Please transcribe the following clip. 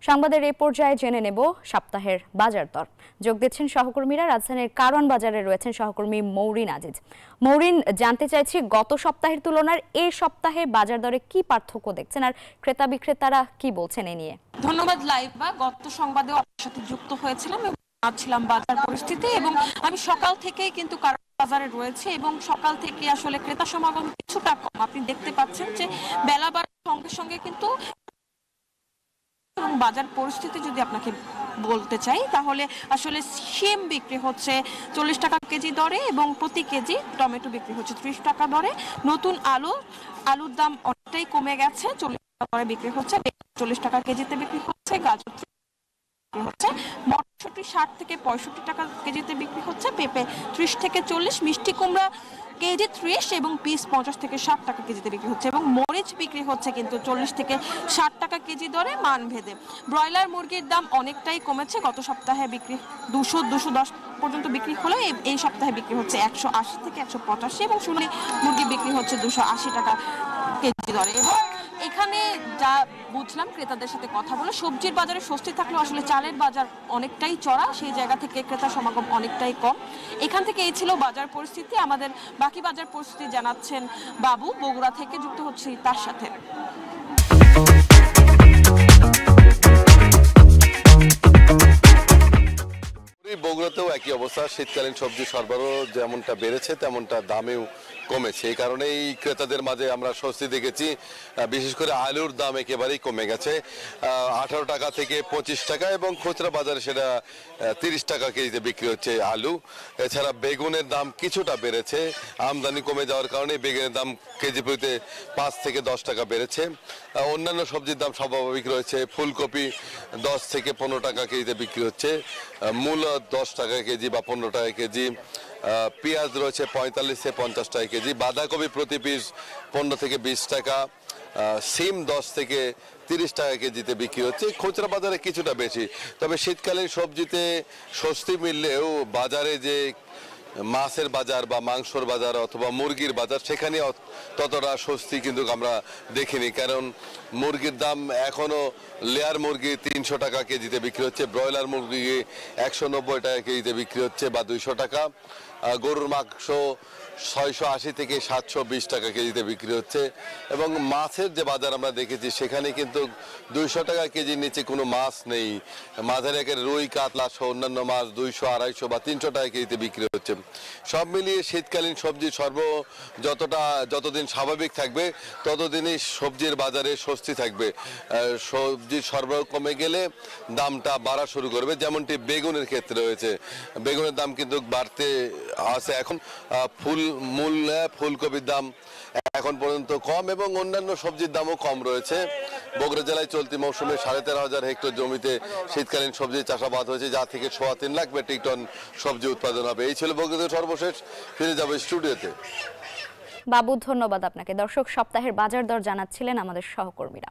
সংবাদের এই পর্যায়ে জেনে নেব সপ্তাহের বাজার দর। যোগ দিচ্ছেন সহকর্মীরা। রাজধানীর কারওয়ান বাজারে রয়েছেন সহকর্মী মৌরিন আজিজ। মৌরিন, জানতে চাইছি গত সপ্তাহের তুলনায় এই সপ্তাহে বাজার দরে কি পার্থক্য দেখছেন আর ক্রেতা বিক্রেতারা কি বলছেন এ নিয়ে? ধন্যবাদ লাইভা। গত সংবাদে আপনার সাথে যুক্ত হয়েছিলাম এবং ছিলাম বাজার পরিস্থিতি, এবং আমি সকাল থেকেই কিন্তু বাজারে রয়েছে এবং সকাল থেকে আসলে ক্রেতা সমাগম কিছুটা কম। আপনি দেখতে পাচ্ছেন যে বেলা বাড়ার সঙ্গে সঙ্গে কিন্তু বাজার পরিস্থিতি যদি আপনাকে বলতে চাই তাহলে আসলে শিম বিক্রি হচ্ছে 40 টাকা কেজি দরে এবং প্রতি কেজি টমেটো বিক্রি হচ্ছে 30 টাকা দরে। নতুন আলুর দাম অনেকটাই কমে গেছে, 40 টাকা দরে বিক্রি হচ্ছে, 40 টাকা কেজিতে বিক্রি হচ্ছে। গাজর হচ্ছে মটরশুঁটি 60 থেকে 65 টাকা কেজিতে বিক্রি হচ্ছে, পেঁপে 30 থেকে 40, মিষ্টি কুমড়া কেজি 30 এবং পিস 50 থেকে 60 টাকা কেজিতে বিক্রি হচ্ছে এবং মরিচ বিক্রি হচ্ছে কিন্তু 40 থেকে 60 টাকা কেজি দরে মান ভেদে। ব্রয়লার মুরগির দাম অনেকটাই কমেছে, গত সপ্তাহে বিক্রি 200-210 পর্যন্ত বিক্রি হলো, এই সপ্তাহে বিক্রি হচ্ছে 180 থেকে 185 এবং সোনালী মুরগি বিক্রি হচ্ছে 280 টাকা কেজি দরে। এবং এখানে যা বুঝলাম ক্রেতাদের সাথে কথা বলে, সবজির বাজারে স্বস্তি থাকলেও আসলে চালের বাজার অনেকটাই চড়া, সেই জায়গা থেকে ক্রেতা সমাগম অনেকটাই কম। এখান থেকে এই ছিল বাজার পরিস্থিতি। আমাদের বাকি বাজার পরিস্থিতি জানাচ্ছেন বাবু, বগুড়া থেকে যুক্ত হচ্ছি তার সাথে। বগুড়াতেও একই অবস্থা, শীতকালীন সবজি সরবরাহ যেমনটা বেড়েছে তেমনটা দামেও কমেছে। এই কারণেই ক্রেতাদের মাঝে আমরা স্বস্তি দেখেছি। বিশেষ করে আলুর দাম একেবারেই কমে গেছে, 18 টাকা থেকে 25 টাকা এবং খুচরা বাজারে সেটা 30 টাকা কেজিতে বিক্রি হচ্ছে আলু। এছাড়া বেগুনের দাম কিছুটা বেড়েছে, আমদানি কমে যাওয়ার কারণে বেগুনের দাম কেজি প্রতিতে 5 থেকে 10 টাকা বেড়েছে। অন্যান্য সবজির দাম স্বাভাবিক রয়েছে, ফুলকপি 10 থেকে 15 টাকা কেজিতে বিক্রি হচ্ছে, মূলা 10 টাকা কেজি বা 15 টাকা কেজি, পেঁয়াজ রয়েছে 45 থেকে 50 টাকা কেজি, বাঁধাকপি প্রতি পিস 15 থেকে 20 টাকা, সিম 10 থেকে 30 টাকা কেজিতে বিক্রি হচ্ছে। খুচরা বাজারে কিছুটা বেশি, তবে শীতকালীন সবজিতে স্বস্তি মিললেও বাজারে যে মাছের বাজার বা মাংসর বাজার অথবা মুরগির বাজার, সেখানে ততটা স্বস্তি কিন্তু আমরা দেখিনি। কারণ মুরগির দাম এখনো লেয়ার মুরগি 300 টাকা কেজিতে বিক্রি হচ্ছে, ব্রয়লার মুরগি 190 টাকা কেজিতে বিক্রি হচ্ছে বা 200 টাকা, গরুর মাংস 680 থেকে 720 টাকা কেজিতে বিক্রি হচ্ছে। এবং মাছের যে বাজার আমরা দেখেছি সেখানে কিন্তু 200 টাকা কেজির নিচে কোনো মাছ নেই। মাঝারি একের রুই কাতলা সহ অন্যান্য মাছ 200, 250 বা 300 টাকা কেজিতে বিক্রি হচ্ছে। সব মিলিয়ে শীতকালীন সবজি যতদিন স্বাভাবিক থাকবে ততদিনই সবজির বাজারে স্বস্তি থাকবে। সবজির সরবরাহ কমে গেলে দামটা বাড়া শুরু করবে, যেমনটি বেগুনের ক্ষেত্রে হয়েছে। বেগুনের দাম কিন্তু বাড়তে আছে এখন। ফুলকপির দাম এখন পর্যন্ত কম এবং অন্যান্য সবজির দামও কম রয়েছে। বগুড়া জেলায় চলতি মৌসুমে 13,500 হেক্টর জমিতে শীতকালীন সবজি চাষাবাদ হয়েছে, যা থেকে 3.25 লাখ মেট্রিক টন সবজি উৎপাদন হবে। এই ছিল বগুড়াতে সর্বশেষ। ফিরে যাবো স্টুডিওতে। বাবু, ধন্যবাদ আপনাকে। দর্শক, সপ্তাহের বাজার দর জানাচ্ছিলেন আমাদের সহকর্মীরা।